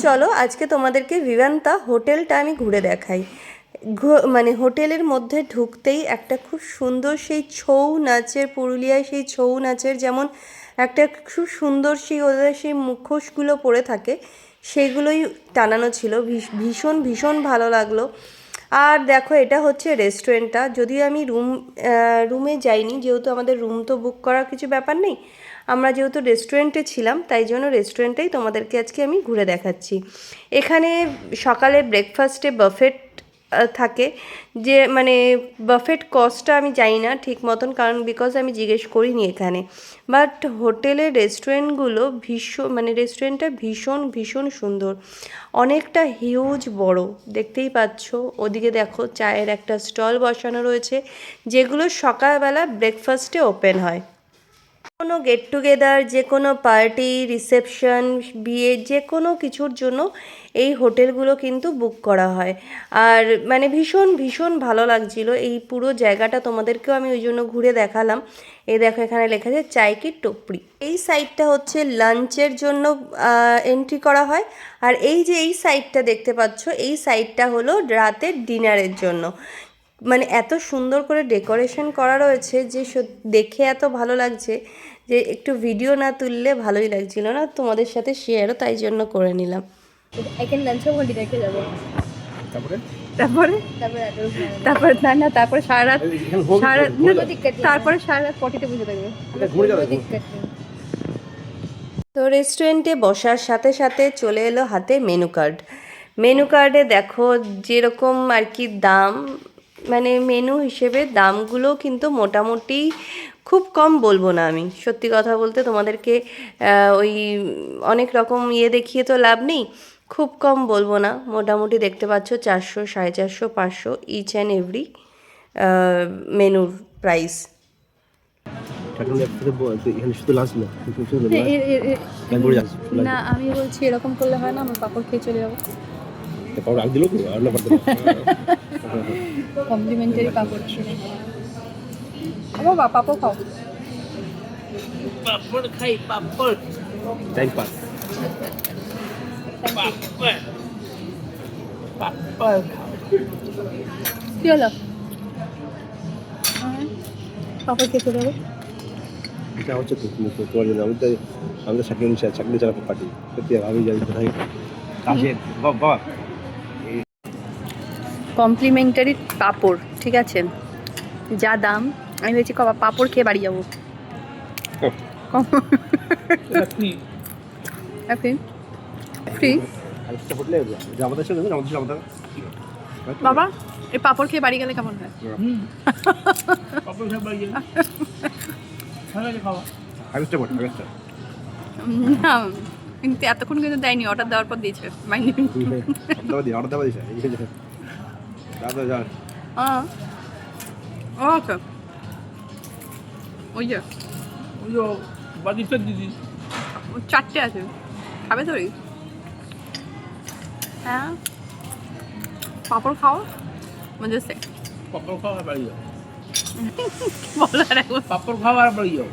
চলো আজকে তোমাদেরকে ভিভান্তা হোটেলটা আমি ঘুরে দেখাই। মানে হোটেলের মধ্যে ঢুকতেই একটা খুব সুন্দর সেই ছৌ নাচের, পুরুলিয়ায় সেই ছৌ নাচের যেমন একটা খুব সুন্দর সেই ওদের সেই মুখোশগুলো পরে থাকে, সেইগুলোই টানানো ছিল। ভীষণ ভীষণ ভালো লাগলো। আর দেখো, এটা হচ্ছে রেস্টুরেন্টটা। যদিও আমি রুমে যাইনি, যেহেতু আমাদের রুম তো বুক করার কিছু ব্যাপার নেই। আমরা যেহেতু রেস্টুরেন্টে ছিলাম, তাই জন্য রেস্টুরেন্টেই তোমাদেরকে আজকে আমি ঘুরে দেখাচ্ছি। এখানে সকালে ব্রেকফাস্টে বাফেট থাকে, যে মানে বাফেট কস্টটা আমি জানি না ঠিক মতন, কারণ বিকজ আমি জিজ্ঞেস করিনি এখানে। বাট হোটেলের রেস্টুরেন্টগুলো রেস্টুরেন্টটা ভীষণ ভীষণ সুন্দর, অনেকটা হিউজ বড়, দেখতেই পাচ্ছ। ওদিকে দেখো চায়ের একটা স্টল বসানো রয়েছে, যেগুলো সকালবেলা ব্রেকফাস্টে ওপেন হয়। কোনো গেট টুগেদার, যে কোনো পার্টি, রিসেপশন, বিয়ে, যে কোনো কিছুর জন্য এই হোটেলগুলো কিন্তু বুক করা হয়। আর মানে ভীষণ ভীষণ ভালো লাগছিল এই পুরো জায়গাটা, তোমাদেরকেও আমি ওই জন্য ঘুরে দেখালাম। এই দেখো, এখানে লেখা আছে চায় কি টপরি। এই সাইডটা হচ্ছে লাঞ্চের জন্য এন্ট্রি করা হয়। আর এই যে এই সাইডটা দেখতে পাচ্ছ, এই সাইডটা হলো রাতের ডিনারের জন্য। মানে এত সুন্দর করে ডেকোরেশন করা রয়েছে যে দেখে এত ভালো লাগছে যে একটু ভিডিও না তুললে ভালোই লাগছিল না, তোমাদের সাথে শেয়ারও তাই জন্য করে নিলাম। এখানে লাঞ্চও ঘন্টি রেখে যাবো। তারপরে তারপরে সারা রাত তারপরে সারা রাত পটিতে বসে থাকবে। তো রেস্টুরেন্টে বসার সাথে সাথে চলে এলো হাতে মেনু কার্ড। মেনু কার্ডে দেখো যেরকম আর কি দাম, মানে মেনু হিসেবে দামগুলো কিন্তু মোটামুটি খুব কম বলবো না আমি, সত্যি কথা বলতে তোমাদেরকে ওই অনেক রকম দেখিয়ে তো লাভ নেই। খুব কম বলবো না, মোটামুটি দেখতে পাচ্ছ 400, 450, 500 ইচ অ্যান্ড এভরি মেনুর প্রাইস। না, আমি বলছি এরকম করলে হয় না, আমার পাপড় খেয়ে চলে যাবো। কমপ্লিমেন্টারি পাপড় ছিঁড়ে আমার পাপড় খাও। পাপড় খাই, পাপড় টাইম পাস। পাপড় খাও। কি হলো? পাপড় খেয়ে চলে যাবো। এটা হচ্ছে তোমার জন্য। আমি তো চাকরি চালাতে পারি, সত্যি আমি জানি কোথায় কাজের বাবা। কমপ্লিমেন্টারি পাপড়, ঠিক আছে, যা দাম। আমি ভেবেছি পাপড় খেয়ে বাড়ি যাবো। ফ্রি বাবা, এই পাপড় খেয়ে বাড়ি গেলে কেমন হয়? না, কিন্তু এতক্ষণ কিন্তু দেয়নি, অর্ডার দেওয়ার পর দিয়েছে। ওকে, ওই যে দিদি 4টে আছে, খাবে তো? হ্যাঁ, পাপড় খাও মজা সে। পাপড় খাওয়া বাড়ি যাও, বলার একবার পাপড় খাওয়া বাড়ি যাও।